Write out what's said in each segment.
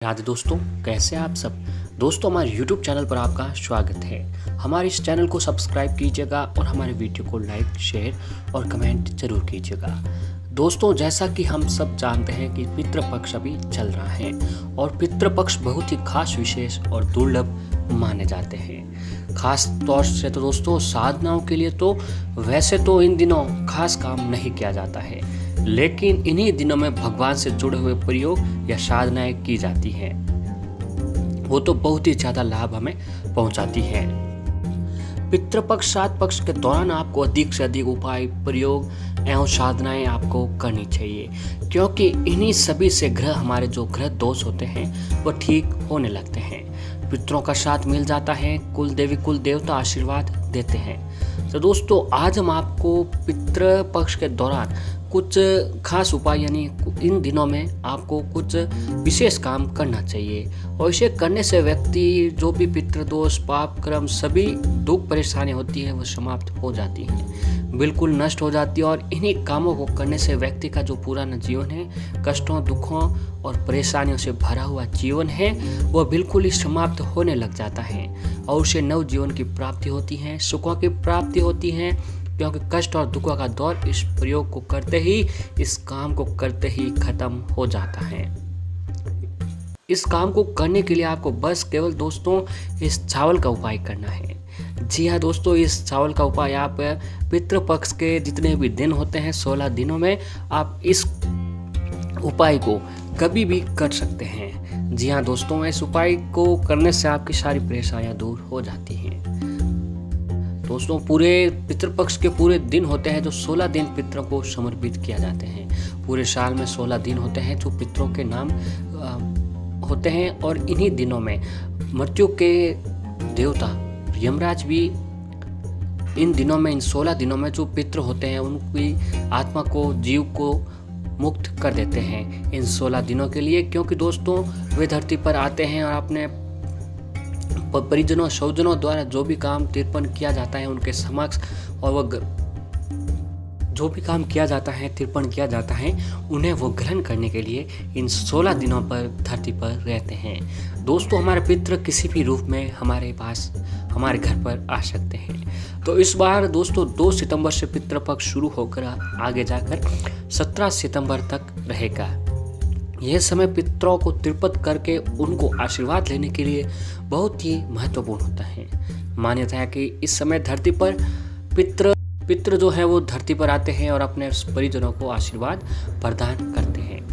राधे दोस्तों, कैसे आप सब दोस्तों। हमारे YouTube चैनल पर आपका स्वागत है। हमारे इस चैनल को सब्सक्राइब कीजिएगा और हमारे वीडियो को लाइक, शेयर और कमेंट जरूर कीजिएगा। दोस्तों, जैसा कि हम सब जानते हैं कि पितृपक्ष अभी चल रहा है और पितृपक्ष बहुत ही खास, विशेष और दुर्लभ माने जाते हैं। खास तौर से तो दोस्तों साधनाओं के लिए तो वैसे तो इन दिनों खास काम नहीं किया जाता है, लेकिन इन्हीं दिनों में भगवान से जुड़े हुए प्रयोग या साधनाएं की जाती हैं। वो तो बहुत ही ज़्यादा लाभ हमें पहुंचाती है। पितृपक्ष श्राद्ध पक्ष के दौरान आपको अधिक से अधिक उपाय, प्रयोग एवं साधनाएं आपको करनी चाहिए, क्योंकि इन्हीं सभी से हमारे जो ग्रह दोष होते हैं वो ठीक होने लगते हैं। पितरों का साथ मिल जाता है, कुल देवी कुल देवता आशीर्वाद देते हैं। तो दोस्तों, आज हम आपको पितृपक्ष के दौरान कुछ खास उपाय यानी इन दिनों में आपको कुछ विशेष काम करना चाहिए और इसे करने से व्यक्ति जो भी पितृदोष, पाप, कर्म, सभी दुख परेशानी होती है वो समाप्त हो जाती है, बिल्कुल नष्ट हो जाती है। और इन्हीं कामों को करने से व्यक्ति का जो पुराना जीवन है, कष्टों, दुखों और परेशानियों से भरा हुआ जीवन है, वह बिल्कुल ही समाप्त होने लग जाता है और उसे नव जीवन की प्राप्ति होती है, सुखों की प्राप्ति होती है, क्योंकि कष्ट और दुखों का दौर इस प्रयोग को करते ही, इस काम को करते ही खत्म हो जाता है। इस काम को करने के लिए आपको बस केवल दोस्तों इस चावल का उपाय करना है। जी हाँ दोस्तों, इस चावल का उपाय आप पितृपक्ष के जितने भी दिन होते हैं 16 दिनों में आप इस उपाय को कभी भी कर सकते हैं। जी हाँ दोस्तों, इस उपाय को करने से आपकी सारी परेशानियां दूर हो जाती हैं। दोस्तों, पूरे पितृपक्ष के पूरे दिन होते हैं जो 16 दिन पितरों को समर्पित किया जाते हैं। पूरे साल में 16 दिन होते हैं जो पितरों के नाम होते हैं और इन्हीं दिनों में मृत्यु के देवता यमराज भी इन दिनों में, इन 16 दिनों में जो पितृ होते हैं उनकी आत्मा को, जीव को मुक्त कर देते हैं इन 16 दिनों के लिए, क्योंकि दोस्तों वे धरती पर आते हैं और अपने परिजनों, स्वजनों द्वारा जो भी काम तिरपन किया जाता है उनके समक्ष, और वह जो भी काम किया जाता है, तिरपन किया जाता है, उन्हें वो ग्रहण करने के लिए इन 16 दिनों पर धरती पर रहते हैं। दोस्तों, हमारे पितृ किसी भी रूप में हमारे पास, हमारे घर पर आ सकते हैं। तो इस बार दोस्तों 2 सितंबर से पितृपक्ष शुरू होकर आगे जाकर 17 सितंबर तक रहेगा। यह समय पितरों को तृप्त करके उनको आशीर्वाद लेने के लिए बहुत ही महत्वपूर्ण होता है। मान्यता है कि इस समय धरती पर पितृ जो है वो धरती पर आते हैं और अपने परिजनों को आशीर्वाद प्रदान करते हैं।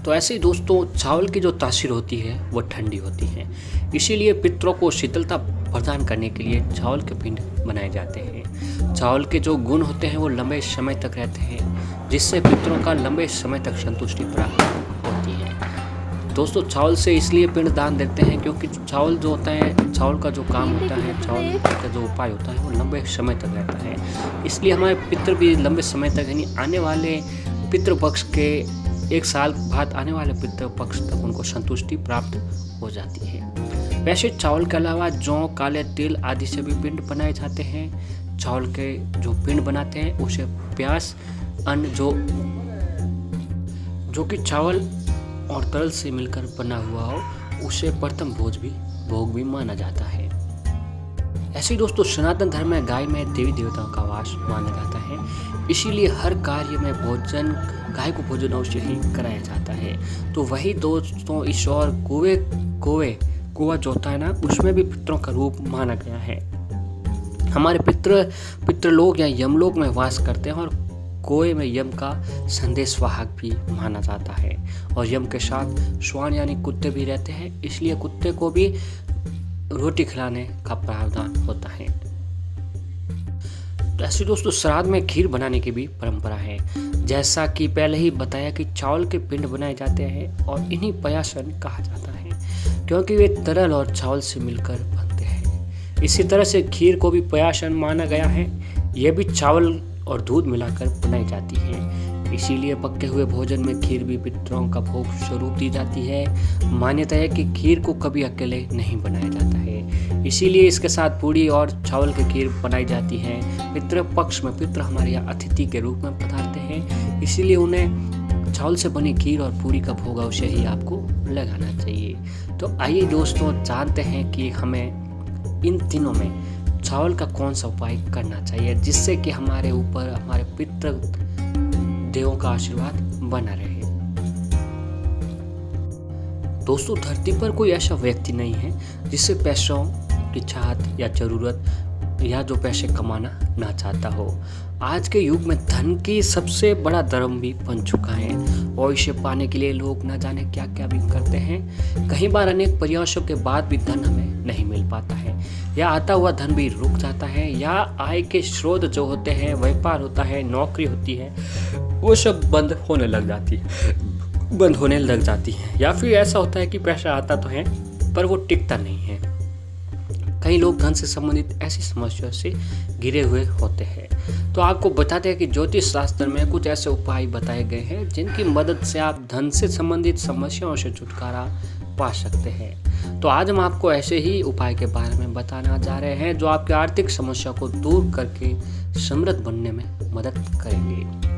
तो ऐसे ही दोस्तों, चावल की जो तासीर होती है वो ठंडी होती है, इसीलिए पितरों को शीतलता प्रदान करने के लिए चावल के पिंड बनाए जाते हैं। चावल के जो गुण होते हैं वो लंबे समय तक रहते हैं, जिससे पितरों का लंबे समय तक संतुष्टि प्राप्त होती है। दोस्तों, चावल से इसलिए पिंड दान देते हैं क्योंकि चावल जो होता है, चावल का जो काम होता है, चावल का जो उपाय होता है वो लंबे समय तक रहता है। इसलिए हमारे पितृ भी लंबे समय तक, यानी आने वाले पितृपक्ष के 1 साल बाद आने वाले पितृपक्ष तक उनको संतुष्टि प्राप्त हो जाती है। वैसे चावल के अलावा जौ, काले तिल आदि से भी पिंड बनाए जाते हैं। चावल के जो पिंड बनाते हैं उसे प्यास अन्न जो कि चावल और तरल से मिलकर बना हुआ हो, उसे प्रथम भोग भी माना जाता है। ऐसे ही दोस्तों, सनातन धर्म में गाय में देवी देवताओं का वास माना जाता है, इसीलिए हर कार्य में भोजन, गाय को भोजन अवश्य ही कराया जाता है। तो वही दोस्तों, ईश्वर कुआं जो होता है ना, उसमें भी पितरों का रूप माना गया है। हमारे पितृलोक या यमलोक में वास करते हैं और कुएं में यम का संदेश वाहक भी माना जाता है और यम के साथ श्वान यानी कुत्ते भी रहते हैं, इसलिए कुत्ते को भी रोटी खिलाने का प्रावधान होता है। तो ऐसे दोस्तों, श्राद्ध में खीर बनाने की भी परंपरा है। जैसा कि पहले ही बताया कि चावल के पिंड बनाए जाते हैं और इन्हीं पयासन कहा जाता है, क्योंकि वे तरल और चावल से मिलकर बनते हैं। इसी तरह से खीर को भी पयासन माना गया है। यह भी चावल और दूध मिलाकर बनाई जाती है, इसीलिए पके हुए भोजन में खीर भी पितरों का भोग स्वरूप दी जाती है। मान्यता है कि खीर को कभी अकेले नहीं बनाया जाता है, इसीलिए इसके साथ पूड़ी और चावल की खीर बनाई जाती है। पितृपक्ष में पितृ हमारे यहाँ अतिथि के रूप में पधारते हैं, इसीलिए उन्हें चावल से बनी खीर और पूरी का भोग अवश्य ही आपको लगाना चाहिए। तो आइए दोस्तों जानते हैं कि हमें इन दिनों में चावल का कौन सा उपाय करना चाहिए जिससे कि हमारे ऊपर हमारे पितृ देवों का आशीर्वाद बना रहे। दोस्तों, धरती पर कोई ऐसा व्यक्ति नहीं है जिससे पैसों की चाहत या जरूरत या जो पैसे कमाना ना चाहता हो। आज के युग में धन की सबसे बड़ा धर्म भी बन चुका है और इसे पाने के लिए लोग न जाने क्या क्या भी करते हैं। कई बार अनेक प्रयासों के बाद भी धन हमें नहीं मिल पाता है या आता हुआ धन भी रुक जाता है या आय के स्रोत जो होते हैं, व्यापार होता है, नौकरी होती है, वो सब बंद होने लग जाती है या फिर ऐसा होता है कि पैसा आता तो है पर वो टिकता नहीं है। कई लोग धन से संबंधित ऐसी समस्याओं से घिरे हुए होते हैं। तो आपको बताते हैं कि ज्योतिष शास्त्र में कुछ ऐसे उपाय बताए गए हैं जिनकी मदद से आप धन से संबंधित समस्याओं से छुटकारा पा सकते हैं। तो आज हम आपको ऐसे ही उपाय के बारे में बताना जा रहे हैं जो आपकी आर्थिक समस्या को दूर करके समृद्ध बनने में मदद करेंगे।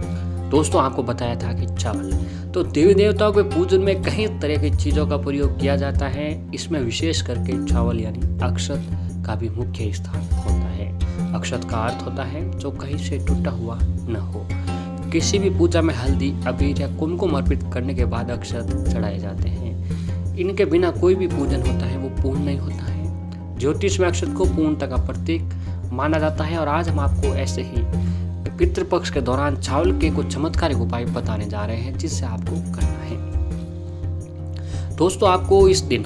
दोस्तों, आपको बताया था कि चावल तो देवी देवताओं के पूजन में कई तरह की चीज़ों का प्रयोग किया जाता है। इसमें विशेष करके चावल यानी अक्षत का भी मुख्य स्थान होता है। अक्षत का अर्थ होता है जो कहीं से टूटा हुआ न हो। किसी भी पूजा में हल्दी, अबीर या कुमकुम अर्पित करने के बाद अक्षत चढ़ाए जाते हैं। इनके बिना कोई भी पूजन होता है वो पूर्ण नहीं होता है। ज्योतिष में अक्षत को पूर्णता का प्रतीक माना जाता है और आज हम आपको ऐसे ही पितृपक्ष के दौरान चावल के कुछ चमत्कारिक उपाय बताने जा रहे हैं जिससे आपको करना है। दोस्तों, आपको इस दिन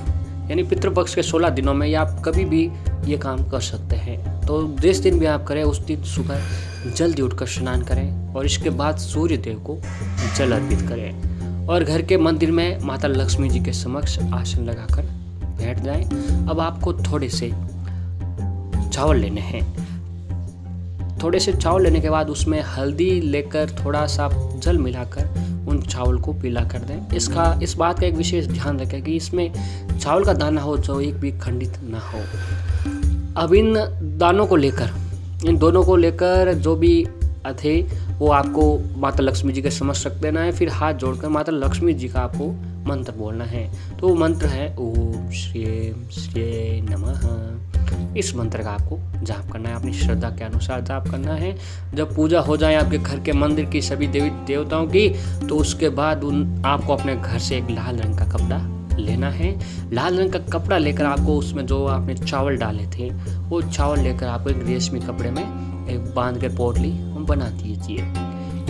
यानी पितृपक्ष के 16 दिनों में या आप कभी भी ये काम कर सकते हैं। तो जिस दिन भी आप करें उस दिन सुबह जल्दी उठकर स्नान करें और इसके बाद सूर्य देव को जल अर्पित करें और घर के मंदिर में माता लक्ष्मी जी के समक्ष आसन लगाकर बैठ जाएं। अब आपको थोड़े से चावल लेने हैं। थोड़े से चावल लेने के बाद उसमें हल्दी लेकर थोड़ा सा जल मिलाकर उन चावल को पीला कर दें। इस बात का एक विशेष ध्यान रखें कि इसमें चावल का दाना हो जो एक भी खंडित ना हो। अब इन दोनों को लेकर जो भी थे वो आपको माता लक्ष्मी जी के समक्ष रख देना है। फिर हाथ जोड़कर माता लक्ष्मी जी का आपको मंत्र बोलना है। तो मंत्र है ओम श्रीम श्री नमः। इस मंत्र का आपको जाप करना है, अपनी श्रद्धा के अनुसार जाप करना है। जब पूजा हो जाए आपके घर के मंदिर की सभी देवी देवताओं की, तो उसके बाद आपको अपने घर से एक लाल रंग का कपड़ा लेना है। लाल रंग का कपड़ा लेकर आपको उसमें जो आपने चावल डाले थे वो चावल लेकर आपको एक रेशमी कपड़े में एक बांध कर पोटली बना दीजिए।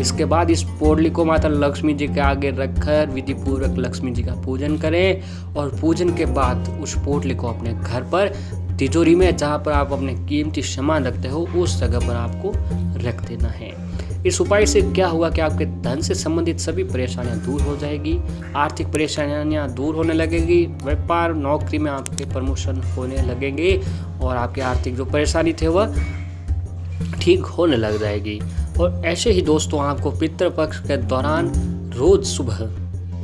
इसके बाद इस पोटली को माता लक्ष्मी जी के आगे रखकर विधि पूर्वक लक्ष्मी जी का पूजन करें और पूजन के बाद उस पोटली को अपने घर पर तिजोरी में जहाँ पर आप अपने कीमती सामान रखते हो उस जगह पर आपको रख देना है। इस उपाय से क्या हुआ कि आपके धन से संबंधित सभी परेशानियां दूर हो जाएगी, आर्थिक परेशानियां दूर होने लगेगी, व्यापार नौकरी में आपके प्रमोशन होने लगेंगे और आपकी आर्थिक जो परेशानी थे वह ठीक होने लग जाएगी। और ऐसे ही दोस्तों, आपको पितृपक्ष के दौरान रोज सुबह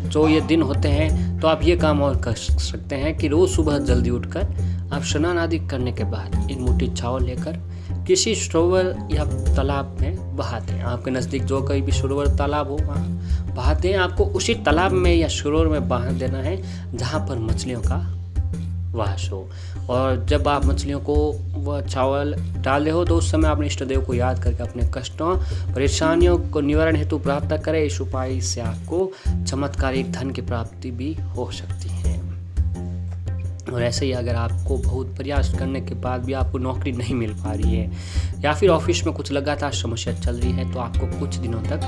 जो ये दिन होते हैं तो आप ये काम और कर सकते हैं कि रोज सुबह जल्दी उठकर आप स्नान आदि करने के बाद एक मुट्ठी चावल लेकर किसी सरोवर या तालाब में बहाते हैं। आपके नज़दीक जो कहीं भी सरोवर तालाब हो वहाँ बहाते हैं। आपको उसी तालाब में या सरोवर में बहा देना है जहाँ पर मछलियों का वास हो। और जब आप मछलियों को वह चावल डाल रहे हो तो उस समय अपने इष्ट देव को याद करके अपने कष्टों परेशानियों को निवारण हेतु प्रार्थना करें। इस उपाय से आपको चमत्कारिक धन की प्राप्ति भी हो सकती है। और ऐसे ही अगर आपको बहुत प्रयास करने के बाद भी आपको नौकरी नहीं मिल पा रही है या फिर ऑफिस में कुछ लगातार समस्या चल रही है तो आपको कुछ दिनों तक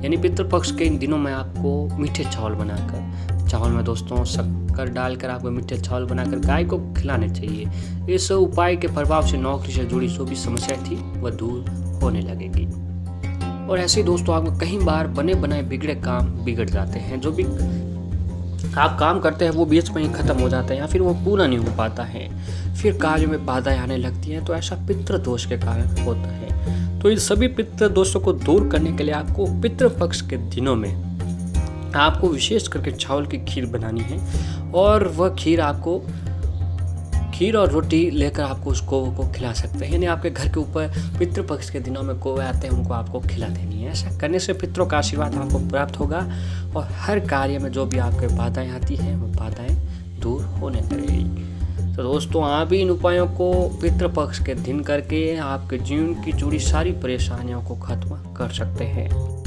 यानी पितृपक्ष के इन दिनों में आपको मीठे चावल बनाकर, चावल में दोस्तों शक्कर डालकर आपको मीठे चावल बनाकर गाय को खिलाने चाहिए। इस उपाय के प्रभाव से नौकरी से जुड़ी जो भी समस्या थी वह दूर होने लगेगी। और ऐसे ही दोस्तों, आपको कई बार बने बनाए बिगड़े काम बिगड़ जाते हैं। जो भी आप काम करते हैं वो बीच में ही खत्म हो जाता है या फिर वो पूरा नहीं हो पाता है, फिर कार्य में बाधाएं आने लगती हैं। तो ऐसा पितृ दोष के कारण होता है। तो इन सभी पितृ दोषों को दूर करने के लिए आपको पितृपक्ष के दिनों में आपको विशेष करके चावल की खीर बनानी है। और वह खीर आपको खीर और रोटी लेकर आपको उस कौवे को खिला सकते हैं। यानी आपके घर के ऊपर पितृपक्ष के दिनों में कौवे आते हैं, उनको आपको खिला देनी है। ऐसा करने से पितरों का आशीर्वाद आपको प्राप्त होगा और हर कार्य में जो भी आपके बाधाएं आती हैं वो बाधाएं दूर होने लगेगी। तो दोस्तों, आप भी इन उपायों को पितृपक्ष के दिन करके आपके जीवन की जुड़ी सारी परेशानियों को खत्म कर सकते हैं।